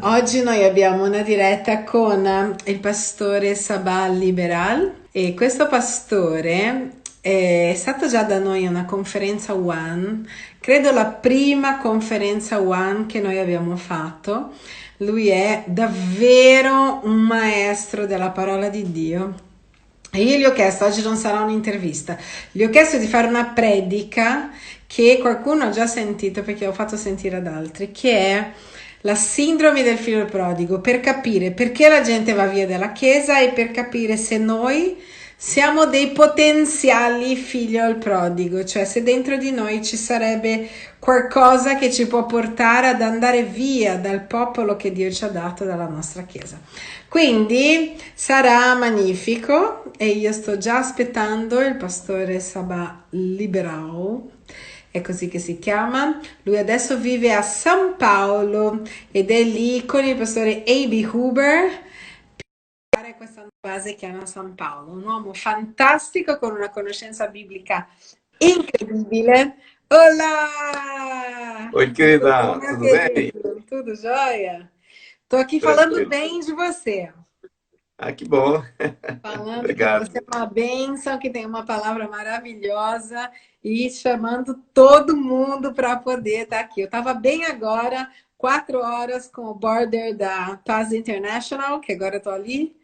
Oggi noi abbiamo una diretta con il pastore Sabah Liberal e questo pastore è stato già da noi a una conferenza One, credo la prima conferenza One che noi abbiamo fatto. Lui è davvero un maestro della parola di Dio. E io gli ho chiesto, oggi non sarà un'intervista, gli ho chiesto di fare una predica che qualcuno ha già sentito perché ho fatto sentire ad altri, che è la sindrome del figlio prodigo, per capire perché la gente va via dalla chiesa e per capire se noi siamo dei potenziali figlio al prodigo, cioè se dentro di noi ci sarebbe qualcosa che ci può portare ad andare via dal popolo che Dio ci ha dato dalla nostra chiesa. Quindi sarà magnifico e io sto già aspettando il pastore Sabah Liberal, è così che si chiama. Lui adesso vive a San Paolo ed è lì con il pastore A.B. Huber per fare questa base che hanno a San Paolo. Un uomo fantastico con una conoscenza biblica incredibile. Olá! Oi, Tudo bom, querida, meu tudo bem? querido? Tudo jóia? Tô aqui falando Tranquilo. bem de você. Ah, que bom. Falando que você é Obrigado. uma bênção, que tem uma palavra maravilhosa e chamando todo mundo para poder estar aqui. Eu estava bem agora, 4 horas com o border da Paz International, que agora eu estou ali,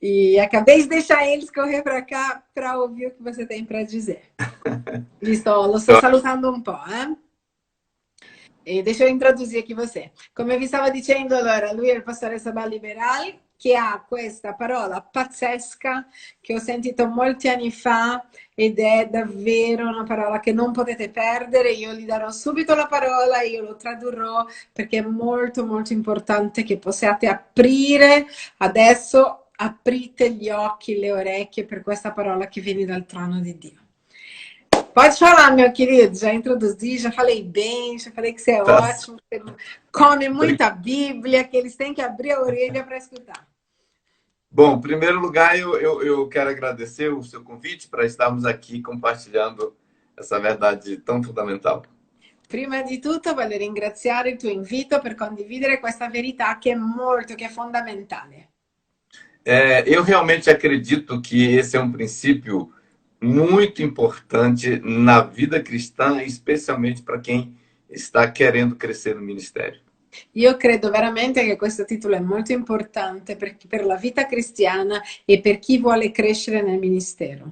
e acabei de deixar eles correr para cá para ouvir o que você tem para dizer. Lo sto Então, salutando un po', eh? E deixa eu introdurre aqui você. Come vi stavo dicendo, allora, lui è il pastore Sabah Liberal che ha questa parola pazzesca che ho sentito molti anni fa ed è davvero una parola che non potete perdere. Io gli darò subito la parola, io lo tradurrò perché è molto molto importante che possiate aprire adesso, aprite gli occhi, le orecchie per questa parola che viene dal trono di Dio. Pode falar, meu querido. Já introduzi, já falei bem, já falei que você é tá. ótimo, que você come Obri- muita Bíblia, que eles têm que abrir a orelha para escutar. Bom, em primeiro lugar, eu quero agradecer o seu convite para estarmos aqui compartilhando essa verdade tão fundamental. Prima di tutto voglio ringraziare il tuo invito per condividere questa verità che è fondamentale. Eu realmente acredito que esse é um princípio muito importante na vida cristã, especialmente para quem está querendo crescer no ministério. Io credo veramente che questo titolo è molto importante per la vita cristiana e per chi vuole crescere nel ministero.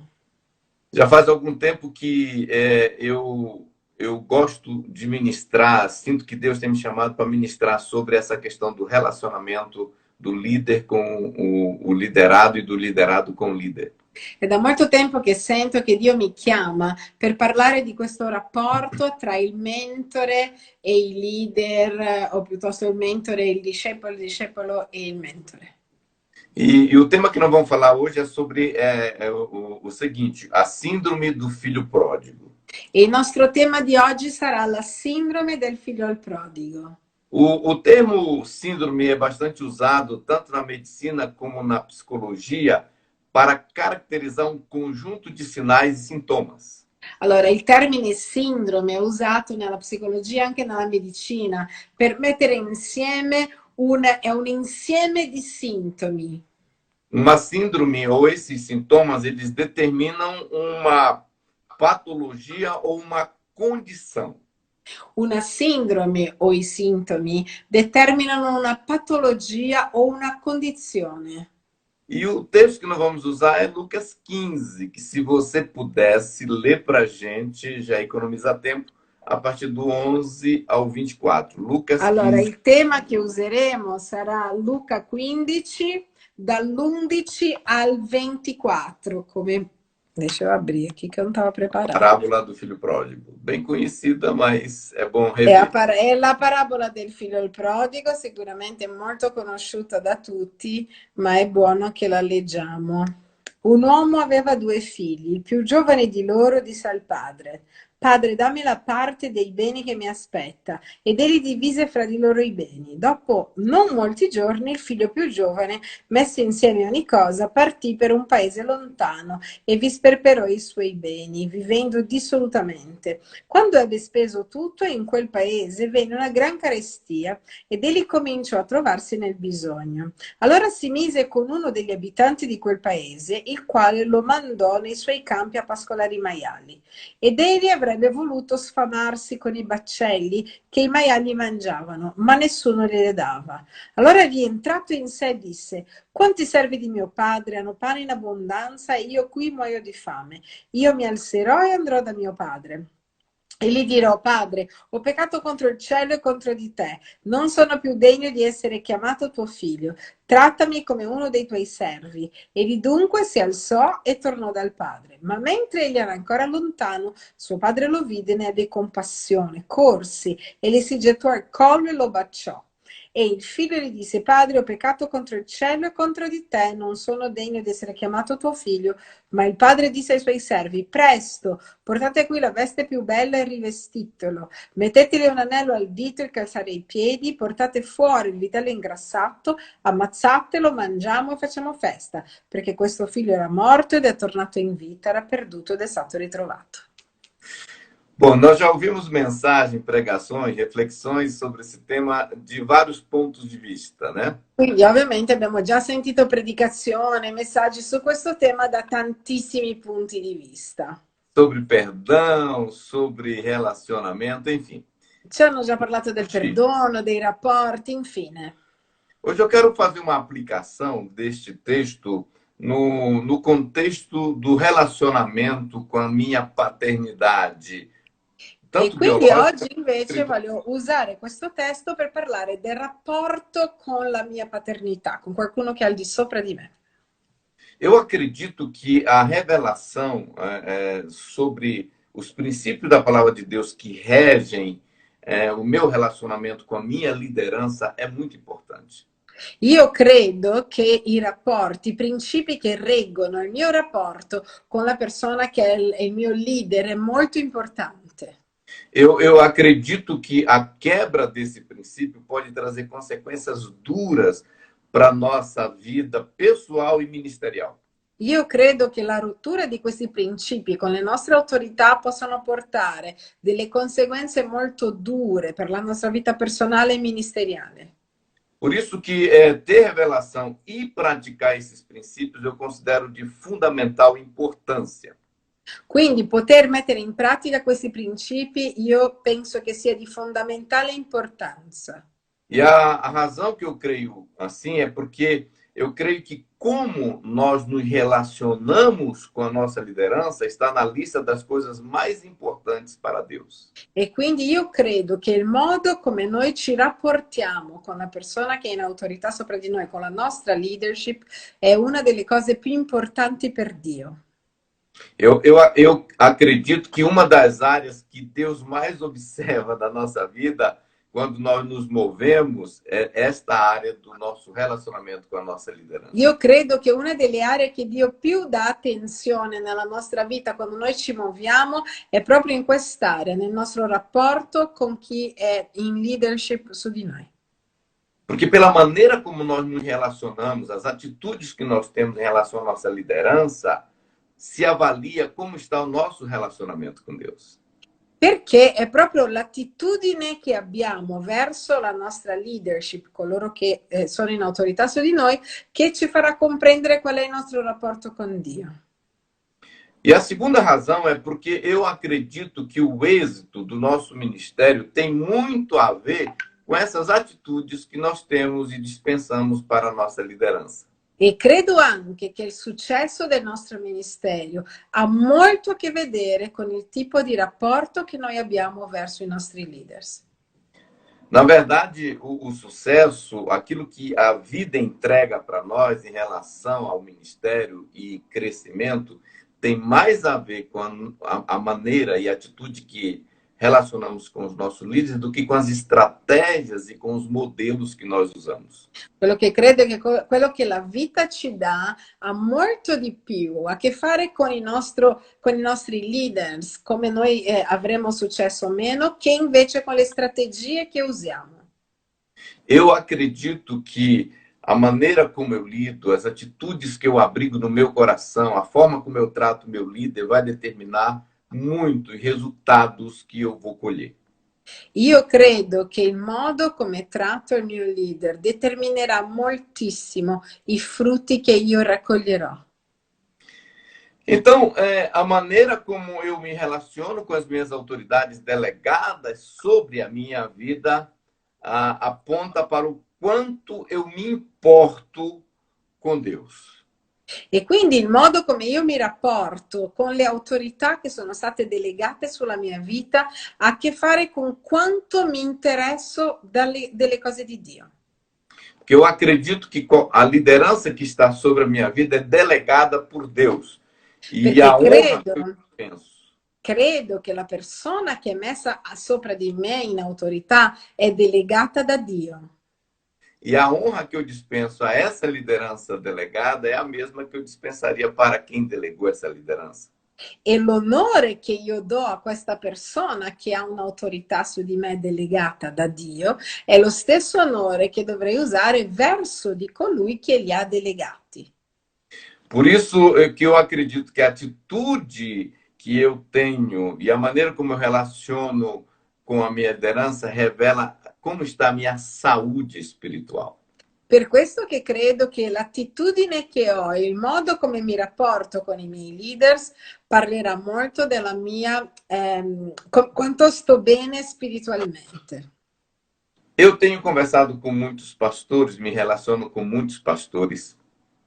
Já faz algum tempo que eu gosto de ministrar, sinto que Deus tem me chamado para ministrar sobre essa questão do relacionamento do líder com o liderado e do liderado com o líder. È da molto tempo che sento che Dio mi chiama per parlare di questo rapporto tra il mentore e i leader, o piuttosto il mentore e il discepolo e il mentore. E o tema que nós vamos falar hoje é sobre o seguinte: a síndrome do filho pródigo. E il nostro tema di oggi sarà la sindrome del figlio al prodigo. O termo síndrome é bastante usado tanto na medicina como na psicologia para caracterizar um conjunto de sinais e sintomas. Allora, il termine sindrome è usato nella psicologia e anche nella medicina per mettere insieme è un insieme di sintomi. Uma síndrome ou esses sintomas, eles determinam uma patologia ou uma condição. Una sindrome o i sintomi determinano una patologia o una condizione. E o texto que nós vamos usar é Lucas 15, que se você pudesse ler para a gente, já economiza tempo, a partir do 11 ao 24. Lucas Allora, 15. il tema che useremo sarà Luca 15, dall'11 al 24, come... Deixa eu abrir aqui que eu não estava preparada. Parábola do filho pródigo. Bem conhecida, mas é bom rever. È la parabola del figlio il prodigo, sicuramente molto conosciuta da tutti, ma è buono che la leggiamo. Un uomo aveva due figli, il più giovane di loro disse al padre: Padre, dammi la parte dei beni che mi aspetta. Ed egli divise fra di loro i beni. Dopo non molti giorni, il figlio più giovane, messo insieme ogni cosa, partì per un paese lontano e vi sperperò i suoi beni, vivendo dissolutamente. Quando ebbe speso tutto, in quel paese venne una gran carestia ed egli cominciò a trovarsi nel bisogno. Allora si mise con uno degli abitanti di quel paese, il quale lo mandò nei suoi campi a pascolare i maiali. Ed egli avrebbe voluto sfamarsi con i baccelli che i maiali mangiavano, ma nessuno gliele dava. Allora rientrato in sé disse: quanti servi di mio padre hanno pane in abbondanza e io qui muoio di fame? Io mi alzerò e andrò da mio padre. E gli dirò: Padre, ho peccato contro il cielo e contro di te, non sono più degno di essere chiamato tuo figlio, trattami come uno dei tuoi servi. Egli dunque si alzò e tornò dal padre. Ma mentre egli era ancora lontano, suo padre lo vide e ne ebbe compassione, corsi e gli si gettò al collo e lo baciò. E il figlio gli disse: Padre, ho peccato contro il cielo e contro di te, non sono degno di essere chiamato tuo figlio. Ma il padre disse ai suoi servi: Presto, portate qui la veste più bella e rivestitelo. Mettetele un anello al dito e il calzare ai piedi, portate fuori il vitello ingrassato, ammazzatelo, mangiamo e facciamo festa, perché questo figlio era morto ed è tornato in vita, era perduto ed è stato ritrovato. Bom, nós já ouvimos mensagens, pregações, reflexões sobre esse tema de vários pontos de vista, né? Quindi ovviamente abbiamo già sentito predicazione, messaggi su questo tema da tantissimi punti di vista. Sobre perdão, sobre relacionamento, enfim. Ci hanno già parlato del Hoje perdono, dei rapporti, infine. hoje eu quero fazer uma aplicação deste texto no contexto do relacionamento com a minha paternidade, E tanto quindi biológica oggi invece quanto voglio usare questo testo per parlare del rapporto con la mia paternità, con qualcuno che è al di sopra di me. eu acredito que a revelação sobre os princípios da palavra de Deus que regem o meu relacionamento com a minha liderança é muito importante. Io credo che i rapporti, i principi che reggono il mio rapporto con la persona che è il mio leader è molto importante. Eu acredito que a quebra desse princípio pode trazer consequências duras para a nossa vida pessoal e ministerial. Io credo che la rottura di questi principi con le nostre autorità possano portare delle conseguenze molto dure per la nostra vita personale e ministeriale. Por isso que ter revelação e praticar esses princípios eu considero de fundamental importância. Quindi poter mettere in pratica questi principi io penso che sia di fondamentale importanza. E a razão que eu creio assim é porque eu creio que como nós nos relacionamos com a nossa liderança está na lista das coisas mais importantes para Deus. E quindi io credo che il modo come noi ci rapportiamo con la persona che è in autorità sopra di noi, con la nostra leadership, è una delle cose più importanti per Dio. Eu acredito que uma das áreas que Deus mais observa da nossa vida, quando nós nos movemos, é esta área do nosso relacionamento com a nossa liderança. Io credo che una delle aree che Dio più dà attenzione nella nostra vita quando noi ci muoviamo è proprio in quest'area, nel nostro rapporto con chi è in leadership su di noi. Porque pela maneira como nós nos relacionamos, as atitudes que nós temos em relação à nossa liderança, se avalia como está o nosso relacionamento com Deus. Perché è proprio l'attitudine che abbiamo verso la nostra leadership, coloro che sono in autorità su di noi, che ci farà comprendere qual è il nostro rapporto con Dio. E a segunda razão é porque eu acredito que o êxito do nosso ministério tem muito a ver com essas atitudes que nós temos e dispensamos para a nossa liderança. E credo anche che il successo del nostro ministero ha molto a che vedere con il tipo di rapporto che noi abbiamo verso i nostri leaders. Na verdade, o sucesso, aquilo que a vida entrega para nós em relação ao ministério e crescimento, tem mais a ver com a maneira e a atitude que relacionamos com os nossos líderes do que com as estratégias e com os modelos que nós usamos. Quello che credo è che quello che la vita ci dà ha molto di più a che fare con con i nostri leaders, come noi avremo successo o meno, che invece con le strategie che usiamo. Eu acredito que a maneira como eu lido, as atitudes que eu abrigo no meu coração, a forma como eu trato meu líder vai determinar muito os resultados que eu vou colher. Io credo che il modo come tratto il mio leader determinerà moltissimo i frutti che io raccoglierò. Então, a maneira como eu me relaciono com as minhas autoridades delegadas sobre a minha vida aponta para o quanto eu me importo com Deus. E quindi il modo come io mi rapporto con le autorità che sono state delegate sulla mia vita ha a che fare con quanto mi interesso delle cose di Dio. Porque eu acredito que a lideranza que está sobre a minha vida é delegada por Deus. E a honra que eu penso. Credo che la persona che è messa sopra di me in autorità è delegata da Dio. E a honra que eu dispenso a essa liderança delegada é a mesma que eu dispensaria para quem delegou essa liderança. E l'onore che io do a questa persona che ha un'autorità su di me delegata da Dio è lo stesso onore che dovrei usare verso di colui che li ha delegati. Por isso que eu acredito que a atitude que eu tenho e a maneira como eu relaciono com a minha liderança revela como está a minha saúde espiritual. Per questo che credo che l'attitudine che ho e il modo come mi rapporto con i miei leaders parlerà molto della mia quanto sto bene spiritualmente. Eu tenho conversado com muitos pastores, me relaciono com muitos pastores.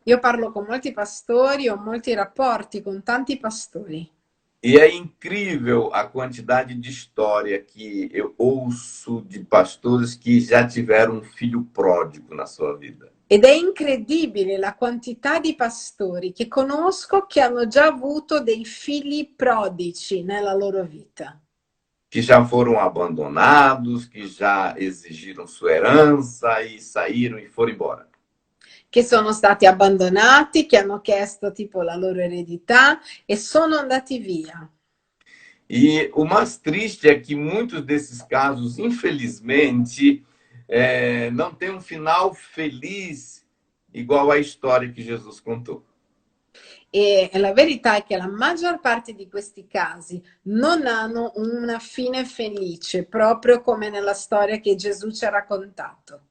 Io parlo con molti pastori, ho molti rapporti con tanti pastori. E é incrível a quantidade de história que eu ouço de pastores que já tiveram um filho pródigo na sua vida. Ed è incredibile la quantità di pastori che conosco che hanno già avuto dei figli prodici nella loro vita. Que já foram abandonados, que já exigiram sua herança e saíram e foram embora. Che sono stati abbandonati, che hanno chiesto tipo la loro eredità e sono andati via. E o mais triste é que muitos desses casos, infelizmente, não tem um final feliz igual à história que Jesus contou. E la verità è che la maggior parte di questi casi non hanno una fine felice, proprio come nella storia che Gesù ci ha raccontato.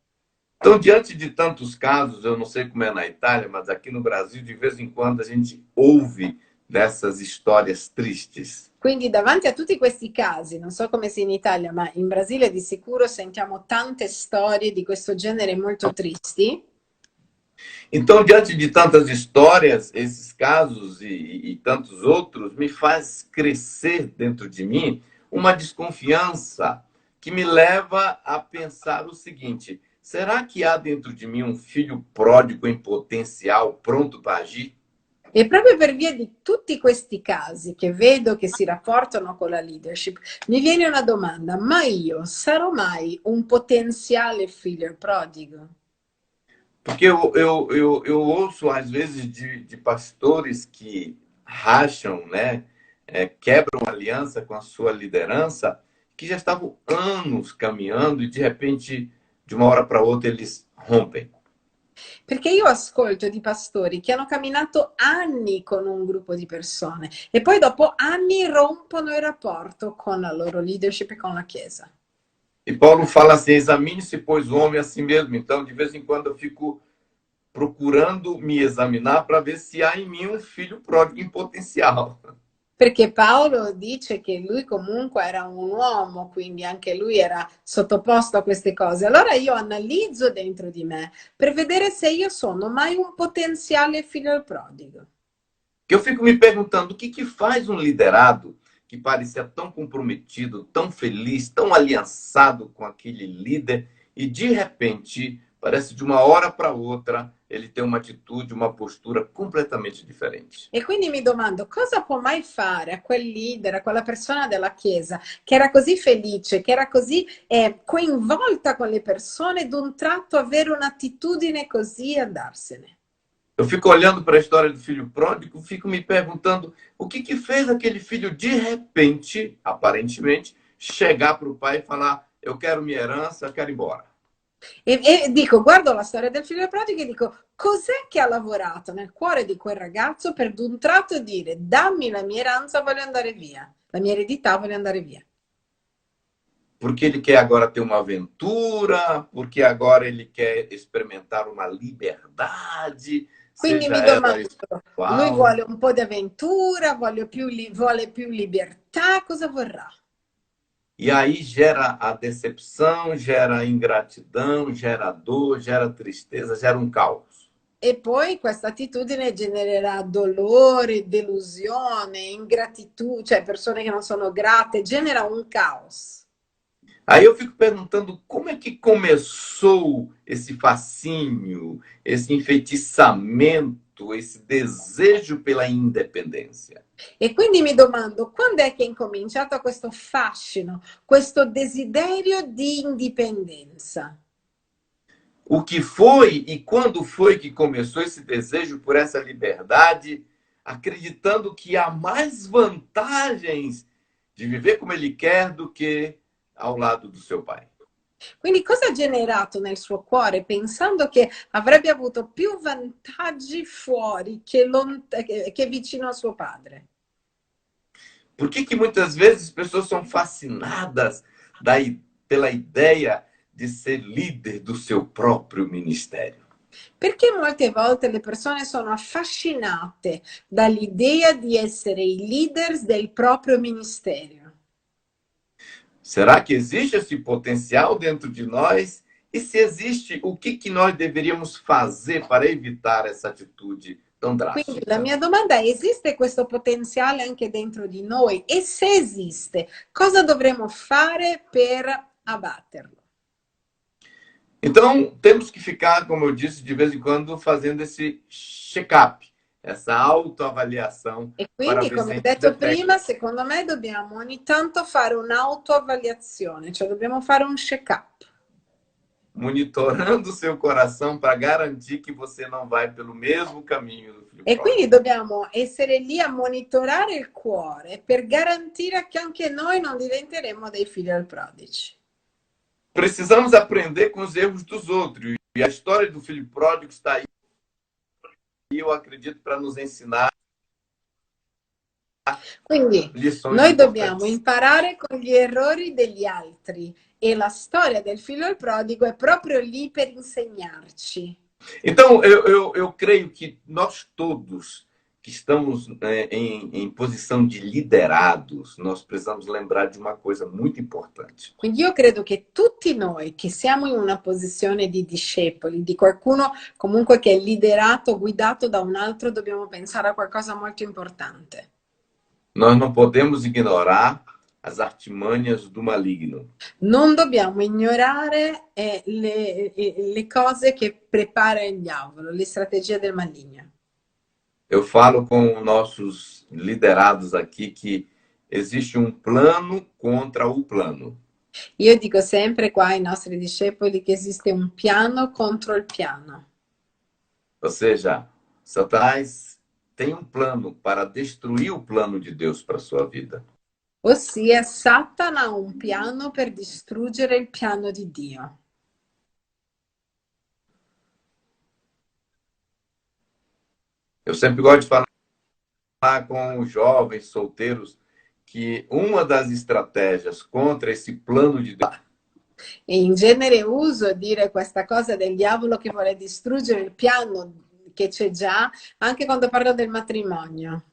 Então, diante de tantos casos, eu não sei como é na Itália, mas aqui no Brasil, de vez em quando, a gente ouve dessas histórias tristes. Quindi davanti a tutti questi casi, non so come sia in Italia, ma in Brasile di sicuro sentiamo tante storie di questo genere molto tristi. Então, diante de tantas histórias, esses casos e tantos outros, me faz crescer dentro de mim uma desconfiança que me leva a pensar o seguinte: será que há dentro de mim um filho pródigo em potencial, pronto para agir? E proprio per via di tutti questi casi che vedo che si rapportano con la leadership, mi viene una domanda: ma io sarò mai un potenziale figlio prodigo? Porque eu ouço, às vezes, de pastores que racham, né? Quebram aliança com a sua liderança, que já estavam anos caminhando e, de repente, de uma hora para outra, eles rompem. Perché io ascolto di pastori che hanno camminato anni con un gruppo di persone e poi dopo anni rompono il rapporto con la loro leadership e con la Chiesa. E Paulo fala assim: examine-se, pois, o homem a si mesmo. Então, de vez em quando, eu fico procurando me examinar para ver se há em mim um filho pródigo em potencial. Perché Paolo dice che lui comunque era un uomo, quindi anche lui era sottoposto a queste cose. Allora io analizzo dentro di me per vedere se io sono mai un potenziale figlio prodigo. Que eu fico me perguntando o que faz um liderado que parecia tão comprometido, tão feliz, tão aliançado com aquele líder e, de repente, parece de uma hora para outra, ele tem uma atitude, uma postura completamente diferente. E quindi mi domando cosa può mai fare a quel leader, a quella persona della Chiesa che era così felice, che era così coinvolta con le persone, d'un tratto avere un'attitudine così e andarsene. Eu fico olhando para a história do filho pródigo, fico me perguntando o que fez aquele filho, de repente, aparentemente, chegar para o pai e falar: eu quero minha herança, eu quero ir embora. E dico, guardo la storia del figlio prodigo e dico, cos'è che ha lavorato nel cuore di quel ragazzo per d'un tratto dire, dammi la mia eranza, voglio andare via, la mia eredità, voglio andare via. Porque ele quer agora ter uma aventura, porque agora ele quer experimentar uma liberdade, Quindi seja mi ela domando, lui espiritual. vuole un po' di avventura, vuole più libertà, cosa vorrà? E aí gera a decepção, gera a ingratidão, gera dor, gera tristeza, gera um caos. E poi questa attitudine genererà dolore, delusione, ingratitudine, cioè persone che non sono grate, genera un caos. Aí eu fico perguntando como é que começou esse fascínio, esse enfeitiçamento, esse desejo pela independência. E quindi mi domando, quando è che è incominciato questo fascino, questo desiderio di indipendenza? O que foi e quando foi que começou esse desejo por essa liberdade, acreditando que há mais vantagens de viver como ele quer do que ao lado do seu pai? Quindi cosa ha generato nel suo cuore pensando che avrebbe avuto più vantaggi fuori che vicino a suo padre? Por que muitas vezes as pessoas são fascinadas pela ideia de ser líder do seu próprio ministério? Perché molte volte le persone sono affascinate dall'idea di essere i leaders del proprio ministero? Será que existe esse potencial dentro de nós? E se existe, o que nós deveríamos fazer para evitar essa atitude tão Quindi la drástica? mia domanda è, esiste questo potenziale anche dentro di noi? E se esiste, cosa dovremmo fare per abbatterlo? Então, temos que ficar, como eu disse, de vez em quando fazendo esse check-up, essa autoavaliação, E para quindi, ver come se a ho gente detto detecta, prima, secondo me dobbiamo ogni tanto fare un'autoavaliazione, cioè dobbiamo fare un check-up. monitorando o seu coração para garantir que você não vai pelo mesmo caminho do filho E quindi pródigo. dobbiamo essere lì a monitorare il cuore per garantire che anche noi non diventeremo dei figli al prodici. Precisamos aprender com os erros dos outros. E a história do filho pródigo está aí, eu acredito, para nos ensinar Quindi lições noi dobbiamo importantes. imparare con gli errori degli altri e la storia del figlio al prodigo è proprio lì per insegnarci. Então, eu creio que nós todos que estamos em posição de liderados, nós precisamos lembrar de uma coisa muito importante. Quindi io credo che tutti noi che siamo in una posizione di discepoli, di qualcuno comunque che è liderato, guidato da un altro, dobbiamo pensare a qualcosa molto importante. Nós não podemos ignorar as artimanhas do maligno. Non dobbiamo ignorare le cose che prepara il diavolo, le strategie del maligno. Eu falo com nossos liderados aqui que existe um plano contra o plano. Io dico sempre qua ai nostri discepoli che esiste un piano contro il piano. Ou seja, Satanás tem um plano para destruir o plano de Deus para a sua vida. Ossia, Satana ha un piano per distruggere il piano di Dio. Eu sempre gosto de falar com os jovens solteiros que uma das estratégias contra esse plano de Deus E in genere uso dire questa cosa del diavolo che vuole distruggere il piano che c'è già, anche quando parlo del matrimonio.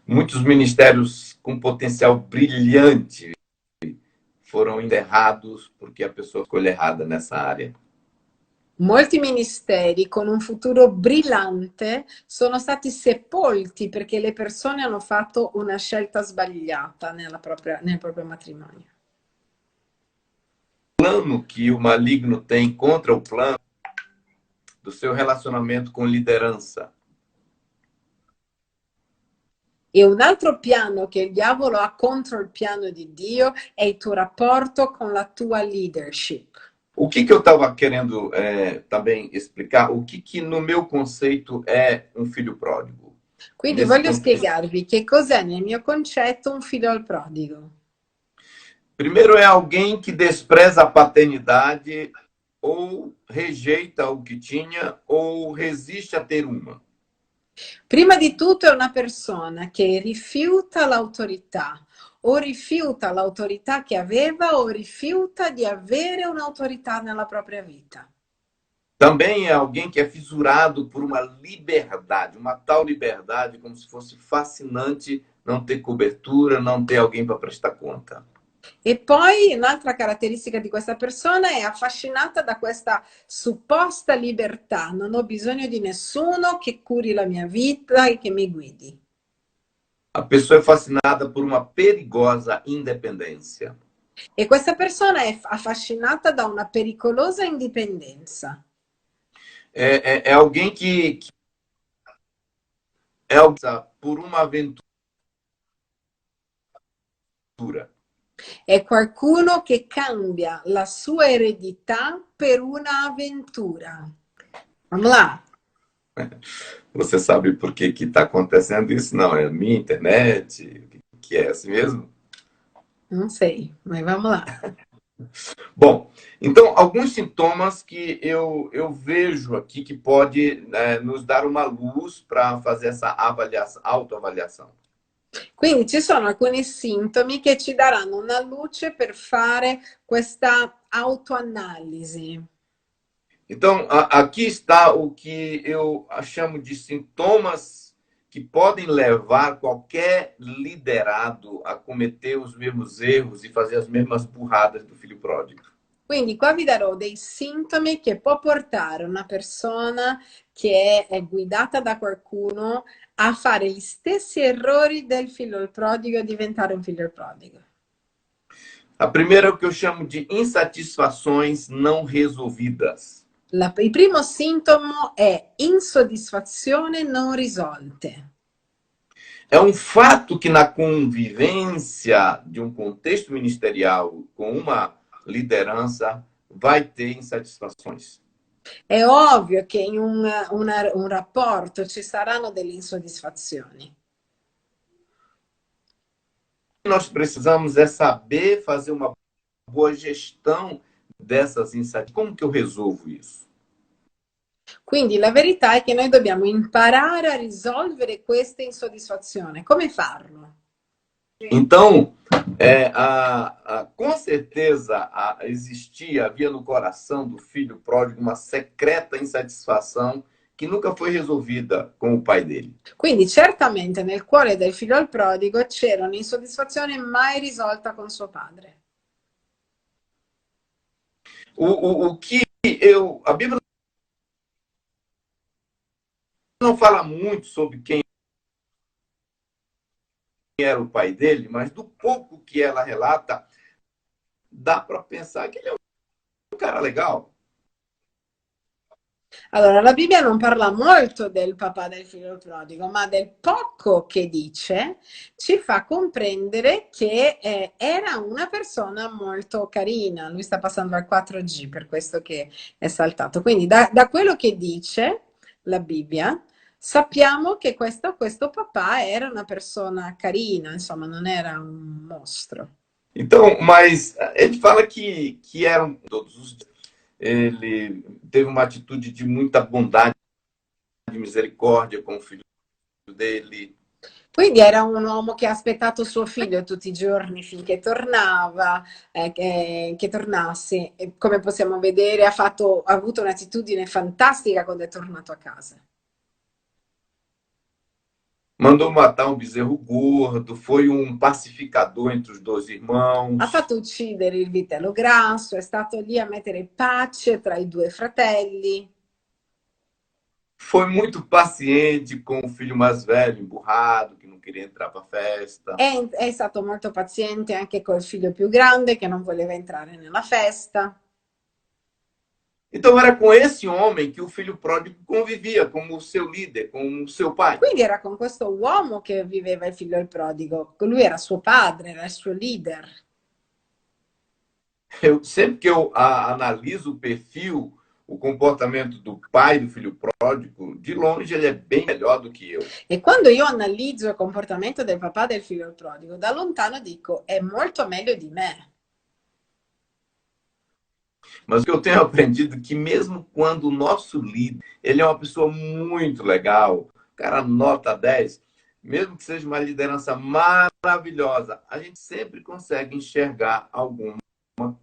muitos ministérios com potencial brilhante foram enterrados porque a pessoa escolheu errada nessa área. Molti ministeri con un futuro brillante sono stati sepolti perché le persone hanno fatto una scelta sbagliata nel proprio matrimonio. O plano que o maligno tem contra o plano do seu relacionamento com liderança. E un altro piano che il diavolo ha contro il piano di Dio è il tuo rapporto con la tua leadership. O que eu estava querendo também explicar? O que no meu conceito é um filho pródigo? Quindi Nesse voglio contexto, spiegarvi che cos'è nel mio concetto un figlio al prodigo. primeiro é alguém que despreza a paternidade ou rejeita o que tinha ou resiste a ter uma. Prima di tutto è una persona che rifiuta l'autorità o rifiuta l'autorità che aveva o rifiuta di avere un'autorità nella propria vita. Também é alguém que é fissurado por uma liberdade, uma tal liberdade como se fosse fascinante não ter cobertura, não ter alguém para prestar conta. E poi un'altra caratteristica di questa persona è affascinata da questa supposta libertà. Non ho bisogno di nessuno che curi la mia vita e che mi guidi. A pessoa é fascinada por uma perigosa independência. E questa persona è affascinata da una pericolosa indipendenza. É alguém que é por uma aventura. È qualcuno che cambia la sua eredità per un'avventura. Vamos lá. Você sabe por que está acontecendo isso? Não, é a minha internet, que é assim mesmo? Não sei, mas vamos lá. Bom, então, alguns sintomas que eu vejo aqui que pode nos dar uma luz para fazer essa autoavaliação. Quindi ci sono alcuni sintomi che ci daranno una luce per fare questa autoanalisi. Então, aqui está o que eu chamo de sintomas que podem levar qualquer liderado a cometer os mesmos erros e fazer as mesmas burradas do filho pródigo. Quindi qua vi darò dei sintomi che può portare una persona che è guidata da qualcuno a fare gli stessi errori del figlio prodigo e diventare un figlio prodigo. A primeira é o que eu chamo de insatisfações não resolvidas. Il primo sintomo è insoddisfazione non risolte. É um fato que na convivência de um contexto ministerial com uma liderança vai ter insatisfações. È ovvio che in un rapporto ci saranno delle insoddisfazioni. Nós precisamos é saber fazer uma boa gestão dessas insatisfações. Como que eu resolvo isso? Quindi la verità è che noi dobbiamo imparare a risolvere questa insoddisfazione. Come farlo? Então, com certeza havia no coração do filho pródigo uma secreta insatisfação que nunca foi resolvida com o pai dele. Quindi certamente nel cuore del figlio al prodigo c'era un'insoddisfazione mai risolta con suo padre. A Bíblia não fala muito sobre quem era o pai dele, mas do pouco que ela relata, dá para pensar que ele é um cara legal. Allora, la Bibbia non parla molto del papà del figlio prodigo, ma del poco che dice ci fa comprendere che era una persona molto carina. Lui sta passando al 4G, per questo che è saltato. Quindi da quello che dice la Bibbia, sappiamo che questo papà era una persona carina, insomma, non era un mostro. Então, mas ele fala que eram todos os dias. Ele teve uma atitude de muita bondade, de misericórdia com o filho dele. Quindi era un uomo che ha aspettato suo figlio tutti i giorni finché tornava, che tornasse. E come possiamo vedere, ha avuto un'attitudine fantastica quando è tornato a casa. Mandou matar um bezerro gordo, foi um pacificador entre os dois irmãos. Ha fatto uccidere il vitello grasso, è stato lì a mettere pace tra i due fratelli. Foi muito paciente com o filho mais velho, emburrado, que não queria entrar para a festa. È stato molto paziente anche col figlio più grande che non voleva entrare nella festa. Então era com esse homem que o filho pródigo convivia como seu líder, como seu pai. Quindi era con questo uomo che viveva il figlio del prodigo. Lui era suo padre, era il suo leader. Sempre que eu analiso o perfil, o comportamento do pai do filho pródigo, de longe ele é bem melhor do que eu. E quando io analizzo il comportamento del papà del figlio del prodigo, da lontano dico, è molto meglio di me. Mas o que eu tenho aprendido é que mesmo quando o nosso líder, ele é uma pessoa muito legal, cara nota 10, mesmo que seja uma liderança maravilhosa, a gente sempre consegue enxergar alguma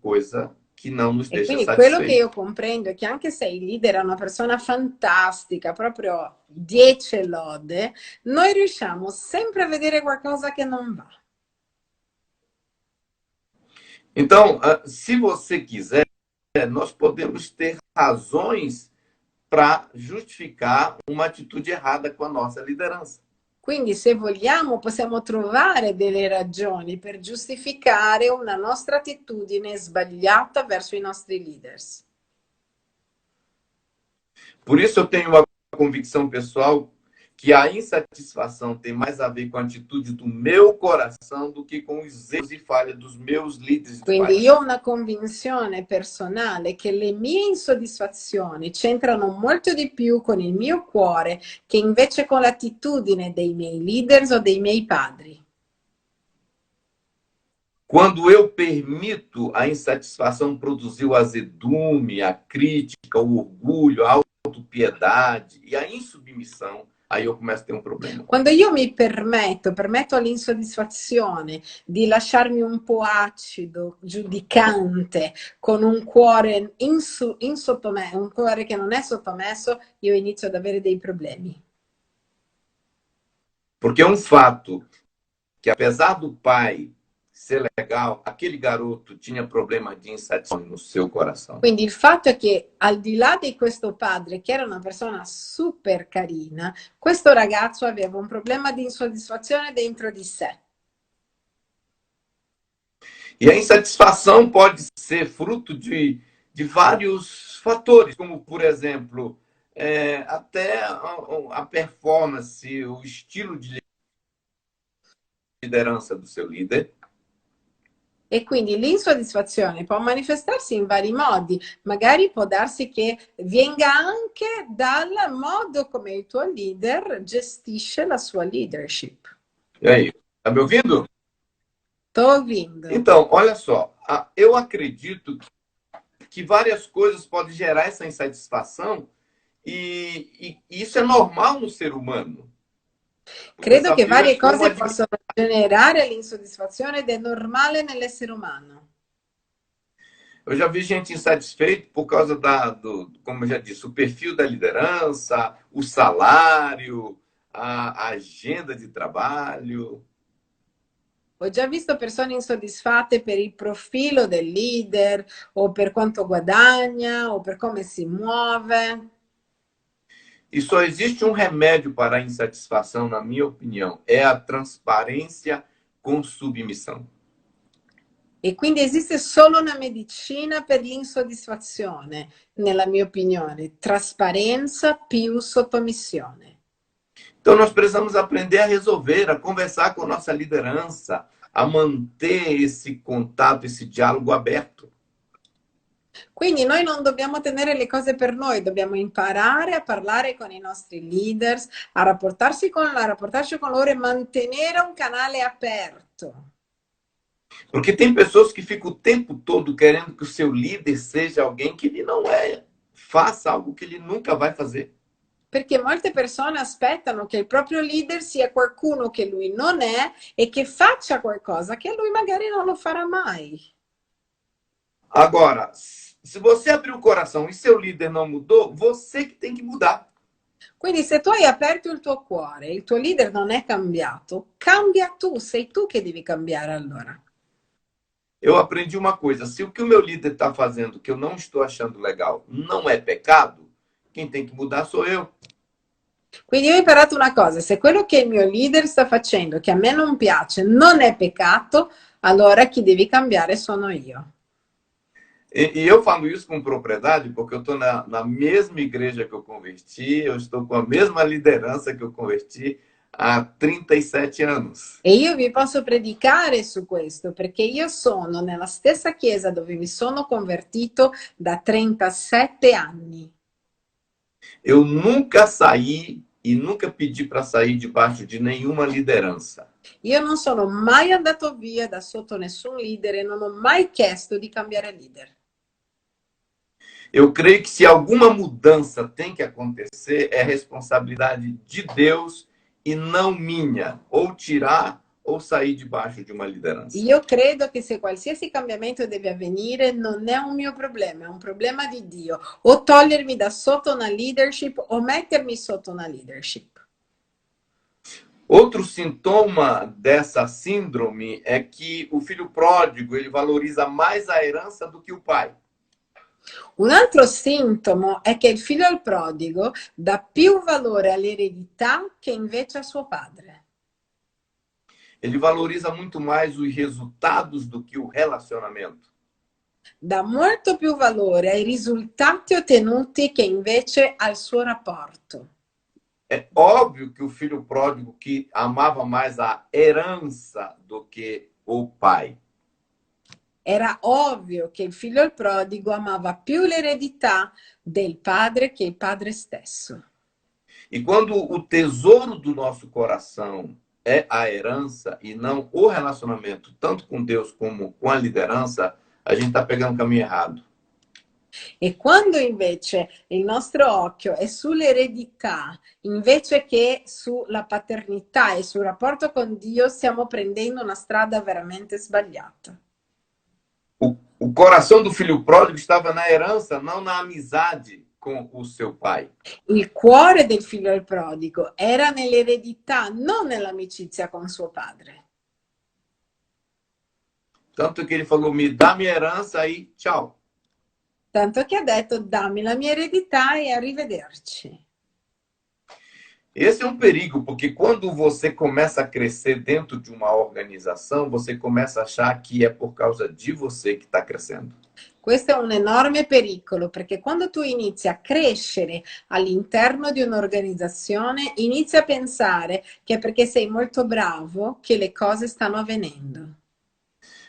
coisa que não nos E deixa quindi quello che io satisfeito. comprendo è che anche se il leader è una persona fantastica, proprio 10 lode, noi riusciamo sempre a vedere qualcosa che non va. Então, se você quiser, nós podemos ter razões para justificar uma atitude errada com a nossa liderança. Quindi se vogliamo possiamo trovare delle ragioni per giustificare una nostra attitudine sbagliata verso i nostri leaders. Por isso eu tenho uma convicção pessoal que a insatisfação tem mais a ver com a atitude do meu coração do que com os erros e falhas dos meus líderes e Quindi pais. io ho una convinzione personale che le mie insoddisfazioni c'entrano molto di più con il mio cuore che invece con l'attitudine dei miei leaders o dei miei padri. Quando eu permito a insatisfação produzir o azedume, a crítica, o orgulho, a autopiedade e a insubmissão, aí eu começo a ter um problema. Quando io mi permetto all'insoddisfazione di lasciarmi un po' acido, giudicante, con un cuore un cuore che non è sottomesso, io inizio ad avere dei problemi. Porque é um fato que, apesar do pai ser legal, aquele garoto tinha problema di insatisfazione no seu coração. Quindi il fatto è che al di là di questo padre, che era una persona super carina, questo ragazzo aveva un problema di insoddisfazione dentro di sé. E a insatisfação pode ser fruto de vários fatores, como, por exemplo, até a performance, o estilo de liderança do seu líder. E quindi l'insoddisfazione può manifestarsi in vari modi, magari può darsi che venga anche dal modo come il tuo leader gestisce la sua leadership. E aí, tá me ouvindo? Tô ouvindo. Então, olha só, eu acredito que várias coisas podem gerar essa insatisfação e isso é normal no ser humano. Credo che varie cose possono generare l'insoddisfazione ed è normale nell'essere umano. Eu já vi gente insatisfeita por causa como eu já disse, o perfil da liderança, o salário, a agenda de trabalho. Ho già visto persone insoddisfatte per il profilo del leader o per quanto guadagna o per come si muove. E só existe um remédio para a insatisfação, na minha opinião, é a transparência com submissão. E quindi esiste solo una medicina per l'insoddisfazione, nella mia opinione, trasparenza più sottomissione. Então nós precisamos aprender a resolver, a conversar com nossa liderança, a manter esse contato, esse diálogo aberto. Quindi noi non dobbiamo tenere le cose per noi, dobbiamo imparare a parlare con i nostri leaders, a rapportarci con loro e mantenere un canale aperto. Porque tem pessoas que ficam o tempo todo querendo que o seu líder seja alguém que ele não é, faça algo que ele nunca vai fazer. Perché molte persone aspettano che il proprio leader sia qualcuno che lui non è e che faccia qualcosa che lui magari non lo farà mai. Agora, se você abrir o coração e seu líder não mudou, você que tem que mudar. Quindi se tu hai aperto il tuo cuore e il tuo leader non è cambiato, cambia tu, sei tu che devi cambiare allora. Eu aprendi uma coisa, se o que o meu líder está fazendo, que eu não estou achando legal, não é pecado, quem tem que mudar sou eu. Quindi io ho imparato una cosa, se quello che il mio leader sta facendo, che a me non piace, non è peccato, allora chi devi cambiare sono io. E eu falo isso com propriedade porque eu estou na mesma igreja que eu converti, eu estou com a mesma liderança que eu converti há 37 anos. E io vi posso predicare su questo perché io sono nella stessa chiesa dove mi sono convertito da 37 anni. Eu nunca saí e nunca pedi para sair debaixo de nenhuma liderança. Io non sono mai andato via da sotto nessun leader e non ho mai chiesto di cambiare leader. Eu creio que se alguma mudança tem que acontecer, é responsabilidade de Deus e não minha, ou tirar ou sair debaixo de uma liderança. Io credo che se qualsiasi cambiamento deve avvenire non è un mio problema, è un problema di Dio. O togliermi da sotto una leadership o mettermi sotto una leadership. Outro sintoma dessa síndrome é que o filho pródigo ele valoriza mais a herança do que o pai. Un altro sintomo è che il figlio al prodigo dà più valore all'eredità che invece a suo padre. Ele valoriza muito mais os resultados do que o relacionamento. Dà molto più valore ai risultati ottenuti che invece al suo rapporto. É óbvio que o filho pródigo que amava mais a herança do que o pai. Era ovvio che il figlio al prodigo amava più l'eredità del padre che il padre stesso. E quando o tesouro do nosso coração é a herança e não o relacionamento, tanto com Deus como com a liderança, a gente está pegando o caminho errado. E quando invece il nostro occhio è sull'eredità, invece che sulla paternità e sul rapporto con Dio, stiamo prendendo una strada veramente sbagliata. O coração do filho pródigo estava na herança, não na amizade com o seu pai. Il cuore del figlio al prodigo era nell'eredità, non nell'amicizia con suo padre. Tanto que ele falou: me dá minha herança e tchau. Tanto che ha detto dammi la mia eredità e arrivederci. Esse é um perigo, porque quando você começa a crescer dentro de uma organização, você começa a achar que é por causa de você que está crescendo. Questo è un enorme pericolo perché quando tu inizi a crescere all'interno di un'organizzazione, inizi a pensare che è perché sei molto bravo che le cose stanno avvenendo.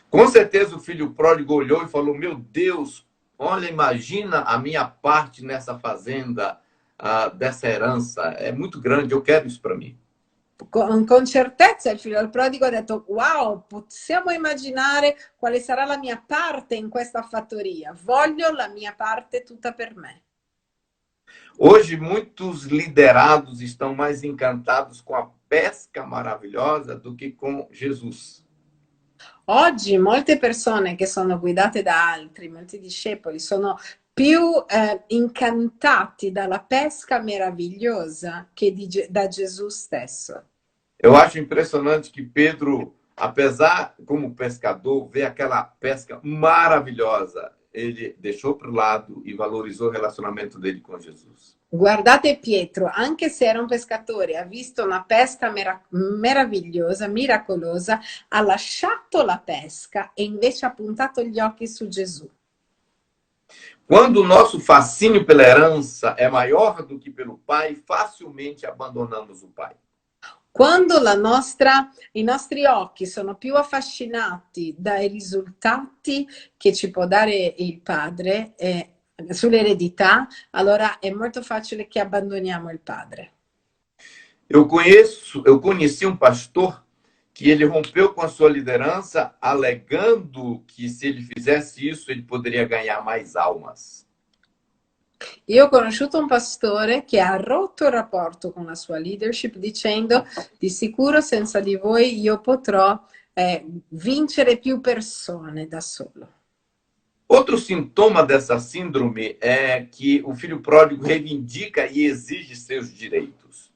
Com certeza o filho pródigo olhou e falou: meu Deus, olha, imagina a minha parte nessa fazenda, dessa herança. É muito grande, eu quero isso para mim. Con certezza il figlio del prodigo ha detto wow, possiamo immaginare quale sarà la mia parte in questa fattoria. Voglio la mia parte tutta per me. Hoje, muitos liderados estão mais encantados com a pesca maravilhosa do que com Jesus. Oggi molte persone che sono guidate da altri, molti discepoli, sono più incantati dalla pesca meravigliosa che da Gesù stesso. Eu acho impressionante que Pedro, apesar como pescador, ver aquela pesca maravilhosa, ele deixou para o lado e valorizou o relacionamento dele com Jesus. Guardate Pietro, anche se era un pescatore, ha visto una pesca meravigliosa, miracolosa, ha lasciato la pesca e invece ha puntato gli occhi su Gesù. Quando o nosso fascínio pela herança é maior do que pelo pai, facilmente abandonamos o pai. Quando i nostri occhi sono più affascinati dai risultati che ci può dare il padre sull'eredità, allora è molto facile che abbandoniamo il padre. Eu conheci um pastor que ele rompeu com a sua liderança, alegando que se ele fizesse isso, ele poderia ganhar mais almas. Io ho conosciuto un pastore che ha rotto il rapporto con la sua leadership dicendo di sicuro senza di voi io potrò vincere più persone da solo. Outro sintoma dessa síndrome é que o filho pródigo reivindica e exige seus direitos.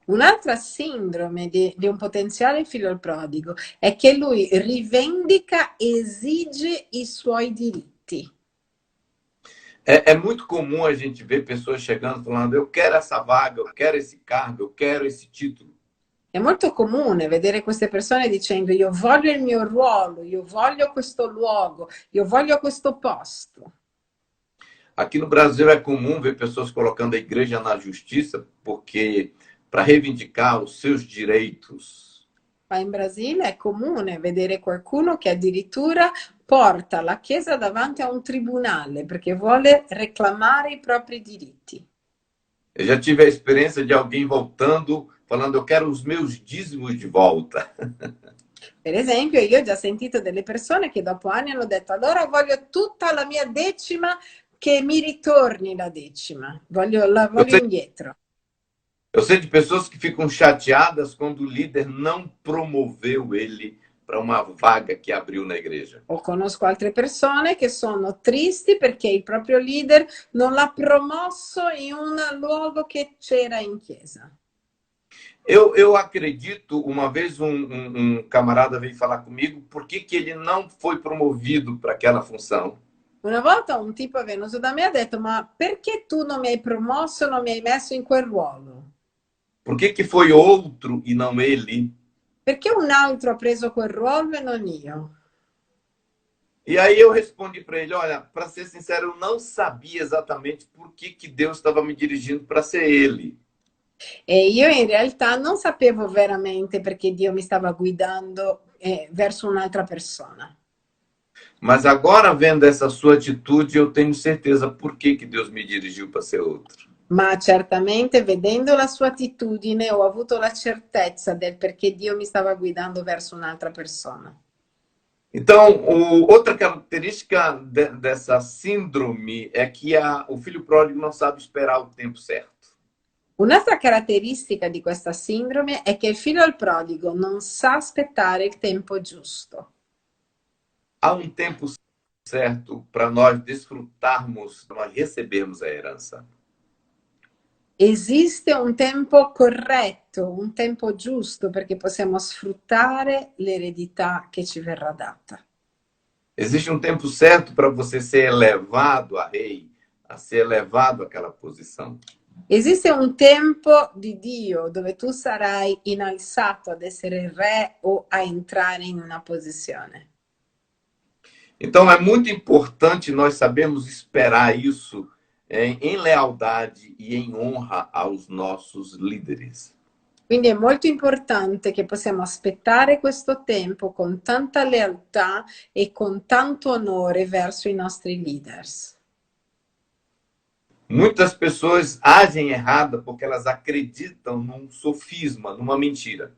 Un'altra sindrome di un potenziale figlio al prodigo è che lui rivendica, esige i suoi diritti. É muito comum a gente ver pessoas chegando falando: eu quero essa vaga, eu quero esse cargo, eu quero esse título. È molto comune vedere queste persone dicendo io voglio il mio ruolo, io voglio questo luogo, io voglio questo posto. Aqui no Brasil é comum ver pessoas colocando a igreja na justiça porque para reivindicar os seus direitos. Ma in Brasile è comune vedere qualcuno che addirittura porta la Chiesa davanti a un tribunale perché vuole reclamare i propri diritti. Eu já tive a experiência de alguém voltando, falando: eu quero os meus dízimos de volta. Per esempio, io ho già sentito delle persone che dopo anni hanno detto allora voglio tutta la mia decima che mi ritorni la decima, la Eu voglio sei, indietro. eu sei de pessoas que ficam chateadas quando o líder não promoveu ele para uma vaga que abriu na igreja. O conosco altre persone che sono tristi perché il proprio leader non l'ha promosso in un luogo che c'era in chiesa. Eu acredito, uma vez um camarada veio falar comigo por que ele não foi promovido para aquela função. Una volta un tipo è venuto da me e ha detto ma perché tu non mi hai promosso, non mi hai messo in quel ruolo? Por que foi outro e não ele? Perché un altro ha preso quel ruolo e non io? E aí eu respondi para ele: olha, para ser sincero, eu não sabia exatamente por que Deus estava me dirigindo para ser ele. E io in realtà non sapevo veramente perché Dio mi stava guidando verso un'altra persona. Mas agora, vendo essa sua atitude, eu tenho certeza por que Deus me dirigiu para ser outro. Ma certamente vedendo la sua attitudine ho avuto la certezza del perché Dio mi stava guidando verso un'altra persona. Então, outra característica dessa síndrome é que o filho pródigo não sabe esperar o tempo certo. Un'altra caratteristica di questa sindrome è che il figlio del prodigo non sa aspettare il tempo giusto. Há um tempo certo para nós desfrutarmos, para nós recebermos a herança. Esiste un tempo corretto, un tempo giusto perché possiamo sfruttare l'eredità che ci verrà data. Existe um tempo certo para você ser elevado a rei, a ser elevado àquela posição. Esiste un tempo di Dio dove tu sarai innalzato ad essere re o a entrare in una posizione. Então é muito importante nós sabermos esperar isso em lealdade e em honra aos nossos líderes. Quindi è molto importante che possiamo aspettare questo tempo con tanta lealtà e con tanto onore verso i nostri leaders. Muitas pessoas agem errada porque elas acreditam num sofisma, numa mentira.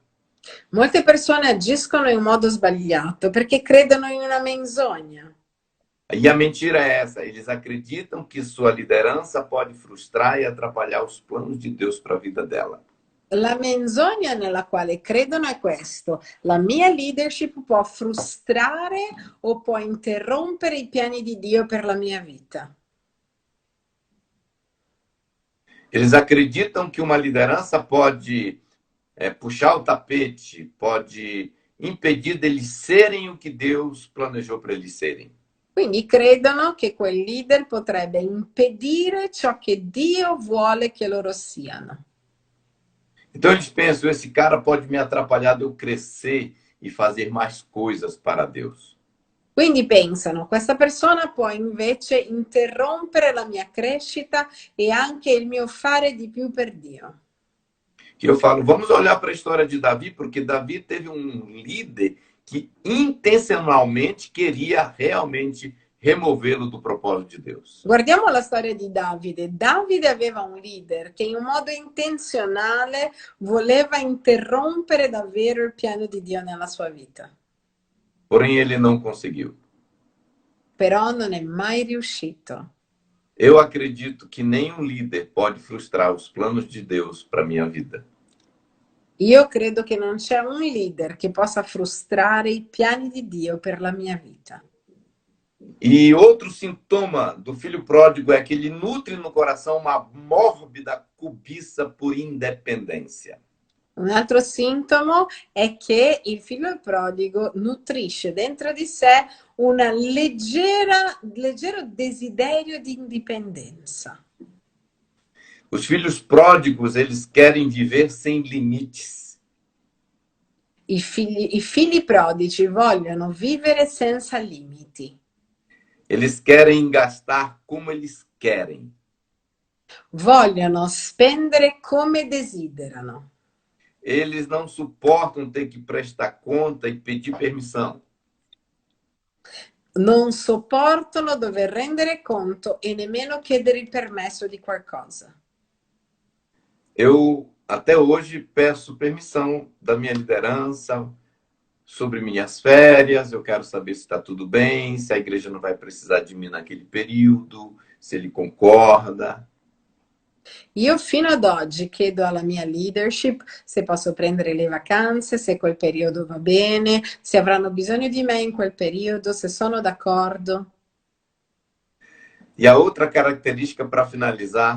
Molte persone agiscono in modo sbagliato perché credono in una menzogna. E a mentira é essa: eles acreditam que sua liderança pode frustrar e atrapalhar os planos de Deus para a vida dela. La menzogna nella quale credono è questo: la mia leadership può frustrare o può interrompere i piani di Dio per la mia vita. Eles acreditam que uma liderança pode puxar o tapete, pode impedir deles serem o que Deus planejou para eles serem. Quindi credono che quel leader potrebbe impedire ciò che Dio vuole che loro siano. Então eles pensam: esse cara pode me atrapalhar de eu crescer e fazer mais coisas para Deus. Quindi pensano, questa persona può invece interrompere la mia crescita e anche il mio fare di più per Dio. Que eu falo, vamos olhar para a história de Davi, porque Davi teve um líder que intencionalmente queria realmente removê-lo do propósito de Deus. Guardiamo la storia di Davide. Davide aveva un leader che in un modo intenzionale voleva interrompere davvero il piano di Dio nella sua vita. Porém, ele não conseguiu. Però non è mai riuscito. Eu acredito que nenhum líder pode frustrar os planos de Deus para minha vida. Io credo che non c'è un leader che possa frustrare i piani di Dio per la mia vita. E outro sintoma do filho pródigo é que ele nutre no coração uma mórbida cobiça por independência. Un altro sintomo è che il figlio prodigo nutrisce dentro di sé un leggero desiderio di indipendenza. Os filhos pródigos, eles querem viver sem limites. I figli prodigi vogliono vivere senza limiti, Eles querem gastar como eles querem. vogliono spendere come desiderano, Eles não suportam ter que prestar conta e pedir permissão. non sopportano dover rendere conto e nemmeno chiedere il permesso di qualcosa. Eu, até hoje, peço permissão da minha liderança sobre minhas férias. Eu quero saber se está tudo bem, se a igreja não vai precisar de mim naquele período, se ele concorda. Io fino ad oggi chiedo alla mia leadership se posso prendere le vacanze, se quel periodo va bene, se avranno bisogno di me in quel periodo, se sono d'accordo. E a outra característica, para finalizar,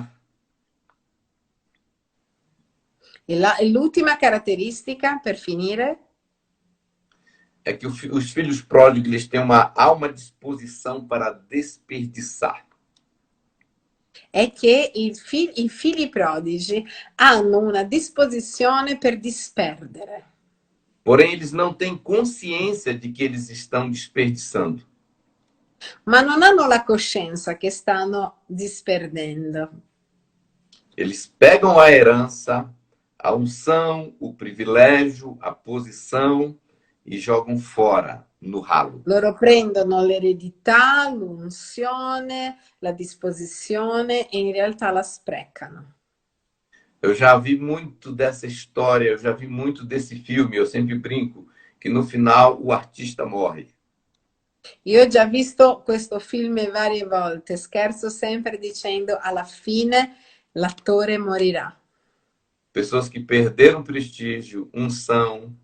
E l'ultima caratteristica, per finire, é que os filhos pródigos eles têm uma alma disposição para desperdiçar. è che i figli prodigi hanno una disposizione per disperdere, Porém, eles não têm consciência de que eles estão desperdiçando. ma non hanno la coscienza che stanno disperdendo. Eles pegam a herança, a unção, o privilégio, a posição e jogam fora no ralo. Loro prendono l'eredità, l'unzione, la disposizione e in realtà la sprecano. Eu já vi muito dessa história, eu já vi muito desse filme. Eu sempre brinco que no final o artista morre. Io ho già visto questo film varie volte, scherzo sempre dicendo alla fine l'attore morirà. Pessoas que perderam prestígio, unção,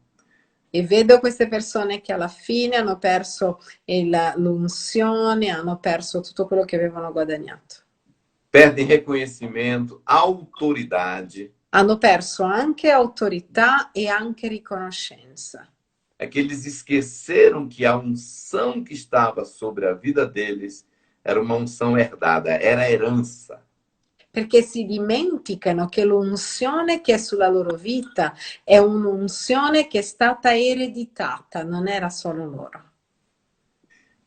E vedo queste persone che alla fine hanno perso l'unzione, hanno perso tutto quello che avevano guadagnato. perdem reconhecimento, autoridade. Hanno perso anche autorità e anche riconoscenza. É que eles esqueceram que a unção que estava sobre a vida deles era uma unção herdada, era herança. Perché si dimenticano che l'unzione che è sulla loro vita è un'unzione che è stata ereditata, non era solo loro.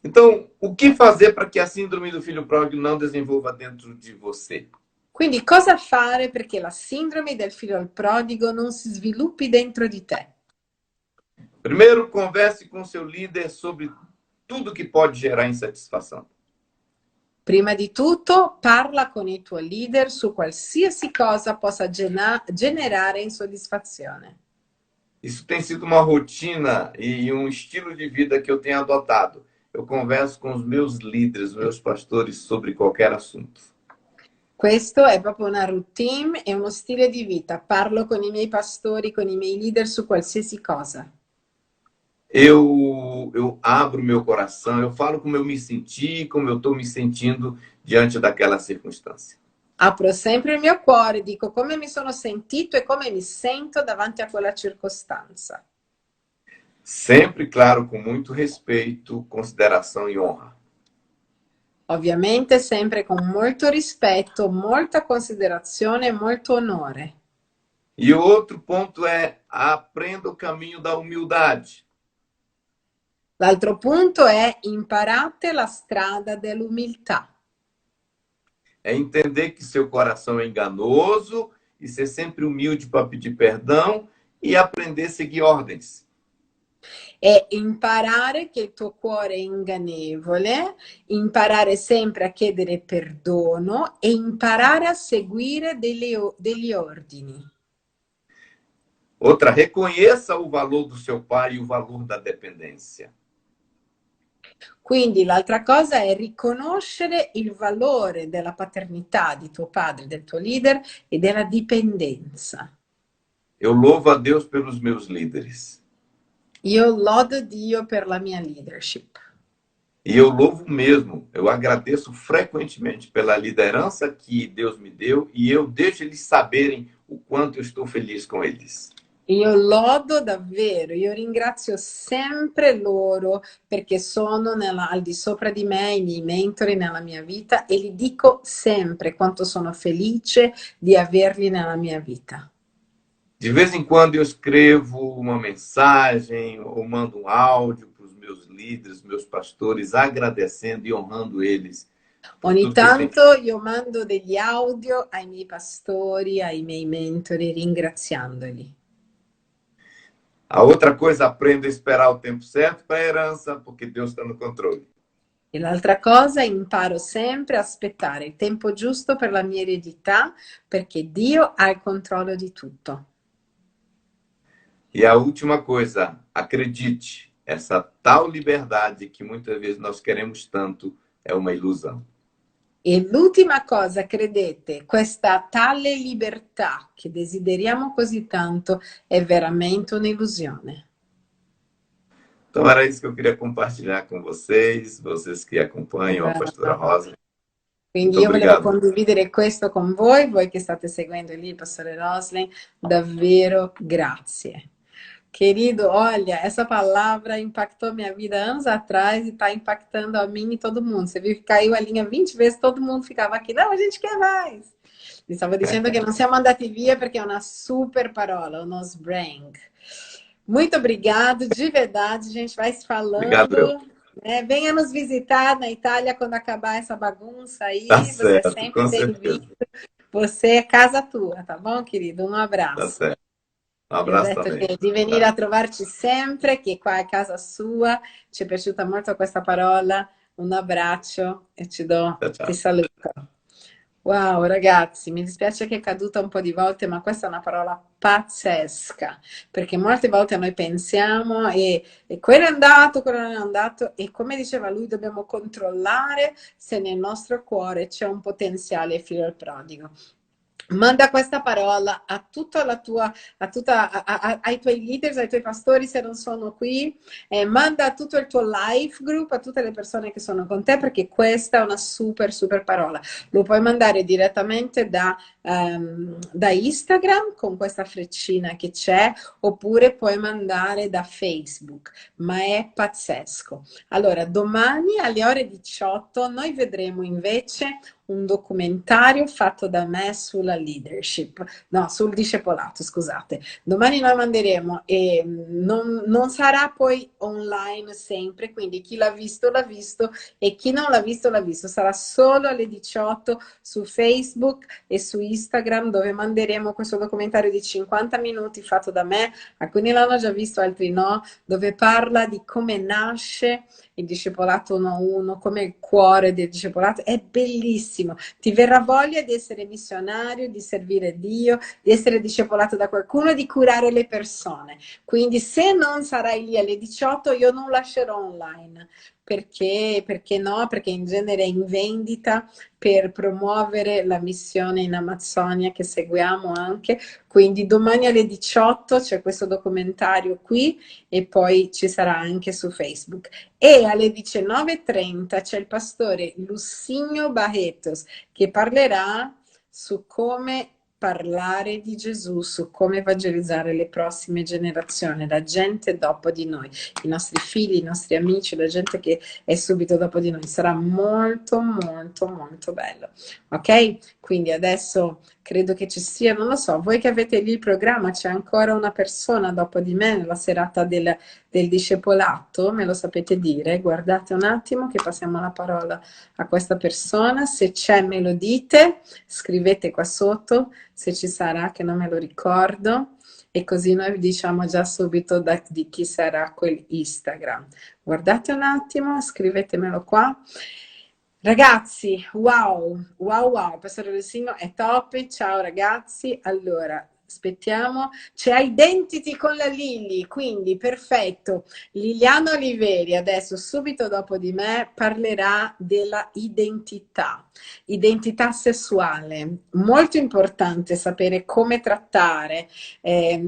Então, o que fazer para que a síndrome do filho pródigo não desenvolva dentro de você? Quindi cosa fare perché la sindrome del figlio al prodigo non si sviluppi dentro di te? Primeiro, converse com seu líder sobre tudo que pode gerar insatisfação. Prima di tutto, parla con il tuo leader su qualsiasi cosa possa generare insoddisfazione. Isso tem sido uma rotina e um estilo de vida que eu tenho adotado. Eu converso com os meus líderes, meus pastores, sobre qualquer assunto. Questo è proprio una routine e uno stile di vita. Parlo con i miei pastori, con i miei leader su qualsiasi cosa. Eu abro meu coração, eu falo como eu me senti, como eu estou me sentindo diante daquela circunstância. Apro sempre il mio cuore, dico come mi sono sentito e come mi sento davanti a quella circostanza. Sempre, claro, com muito respeito, consideração e honra. Ovviamente sempre con molto rispetto, molta considerazione e molto onore. E o outro ponto é aprenda o caminho da humildade. L'altro punto è imparate la strada dell'umiltà. É entender que seu coração é enganoso e ser sempre humilde para pedir perdão e aprender a seguir ordens. È imparare che il tuo cuore è ingannevole, imparare sempre a chiedere perdono e imparare a seguire degli ordini. Outra, reconheça o valor do seu pai e o valor da dependência. Quindi l'altra cosa è riconoscere il valore della paternità di tuo padre, del tuo leader e della dipendenza. Eu louvo a Deus pelos meus líderes. Io lodo Dio per la mia leadership. E eu louvo mesmo, eu agradeço frequentemente pela liderança que Deus me deu e eu deixo eles saberem o quanto eu estou feliz com eles. Io lodo davvero, io ringrazio sempre loro perché sono al di sopra di me, i miei mentori nella mia vita e gli dico sempre quanto sono felice di averli nella mia vita. De vez em quando eu escrevo uma mensagem ou mando um áudio para os meus líderes, meus pastores, agradecendo e honrando eles por Ogni tudo que eles têm feito. tanto io mando degli audio ai miei pastori, ai miei mentori, ringraziandoli. A outra coisa, aprenda a esperar o tempo certo para a herança, porque Deus está no controle. E l'altra cosa, imparo sempre a aspettare il tempo giusto per la mia eredità, perché Dio ha il controllo di tutto. E a última coisa, acredite, essa tal liberdade que muitas vezes nós queremos tanto é uma ilusão. E l'ultima cosa, credete, questa tale libertà che desideriamo così tanto è veramente un'illusione. Então era isso que eu queria compartilhar com vocês, vocês que acompanham a pastora Rosa. Muito Quindi io volevo obrigado. condividere questo con voi che state seguendo lì il pastore Roslin, davvero grazie. Querido, olha, essa palavra impactou minha vida anos atrás e está impactando a mim e todo mundo. Você viu que caiu a linha 20 vezes, todo mundo ficava aqui, não, a gente quer mais. Vi stavo dicendo che non siamo andati via perché è una super parola, uno sbrang. Muito obrigado, de verdade, a gente vai se Obrigado, eu. falando. Né? Venha nos visitar na Itália quando acabar essa bagunça Tá aí. Você é certo, sempre com bem-vindo. certeza. Você é casa tua, tá bom, querido? Um Tá abraço. certo. Um Ti ho abraço detto também. di venire a trovarci sempre, che qua è casa sua. Ci è piaciuta molto questa parola. Un abbraccio e Tchau, ti tchau. saluto. Wow, ragazzi, mi dispiace che è caduta un po' di volte, ma questa è una parola pazzesca, perché molte volte noi pensiamo e quello è andato, quello non è andato, e come diceva lui, dobbiamo controllare se nel nostro cuore c'è un potenziale filo al prodigo. Manda questa parola a tutta la tua, ai tuoi leaders, ai tuoi pastori se non sono qui, manda a tutto il tuo life group, a tutte le persone che sono con te, perché questa è una super, super parola. Lo puoi mandare direttamente da Instagram con questa freccina che c'è, oppure puoi mandare da Facebook, ma è pazzesco. Allora, domani alle ore 18 noi vedremo invece un documentario fatto da me sulla leadership, no, sul discepolato, scusate. Domani noi manderemo e non sarà poi online sempre, quindi chi l'ha visto e chi non l'ha visto, sarà solo alle 18 su Facebook e su Instagram dove manderemo questo documentario di 50 minuti fatto da me, alcuni l'hanno già visto, altri no, dove parla di come nasce il discepolato 1-1, come il cuore del discepolato, è bellissimo. Ti verrà voglia di essere missionario, di servire Dio, di essere discepolato da qualcuno e di curare le persone. Quindi se non sarai lì alle 18 io non lascerò online. Perché no? Perché in genere è in vendita per promuovere la missione in Amazzonia che seguiamo anche. Quindi domani alle 18 c'è questo documentario qui e poi ci sarà anche su Facebook. E alle 19:30 c'è il pastore Lucinho Barretos che parlerà su come parlare di Gesù, su come evangelizzare le prossime generazioni, la gente dopo di noi, i nostri figli, i nostri amici, la gente che è subito dopo di noi. Sarà molto, molto, molto bello. Ok? Quindi adesso credo che ci sia, non lo so, voi che avete lì il programma, c'è ancora una persona dopo di me nella serata del discepolato, me lo sapete dire? Guardate un attimo che passiamo la parola a questa persona, se c'è me lo dite, scrivete qua sotto, se ci sarà che non me lo ricordo e così noi diciamo già subito di chi sarà quel Instagram. Guardate un attimo, scrivetemelo qua. Ragazzi, wow, wow, wow, Pastore Lussino è top, ciao ragazzi, allora aspettiamo, c'è Identity con la Lili, quindi perfetto, Liliana Oliveri adesso subito dopo di me parlerà della identità sessuale, molto importante sapere come trattare,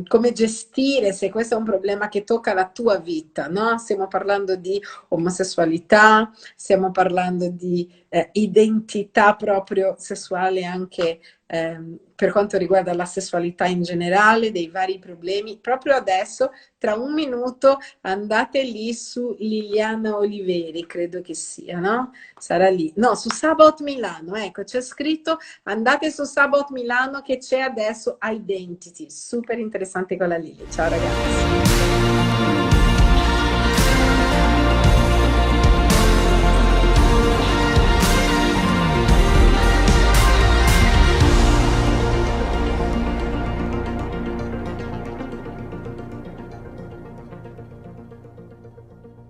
come gestire se questo è un problema che tocca la tua vita, no? Stiamo parlando di omosessualità, stiamo parlando di identità proprio sessuale anche per quanto riguarda la sessualità in generale, dei vari problemi. Proprio adesso, tra un minuto, andate lì su Liliana Oliveri, credo che sia, no? Sarà lì. No, su Sabot Milano, ecco, c'è scritto, andate su Sabot Milano che c'è adesso Identity, super interessante con la Lili. Ciao ragazzi.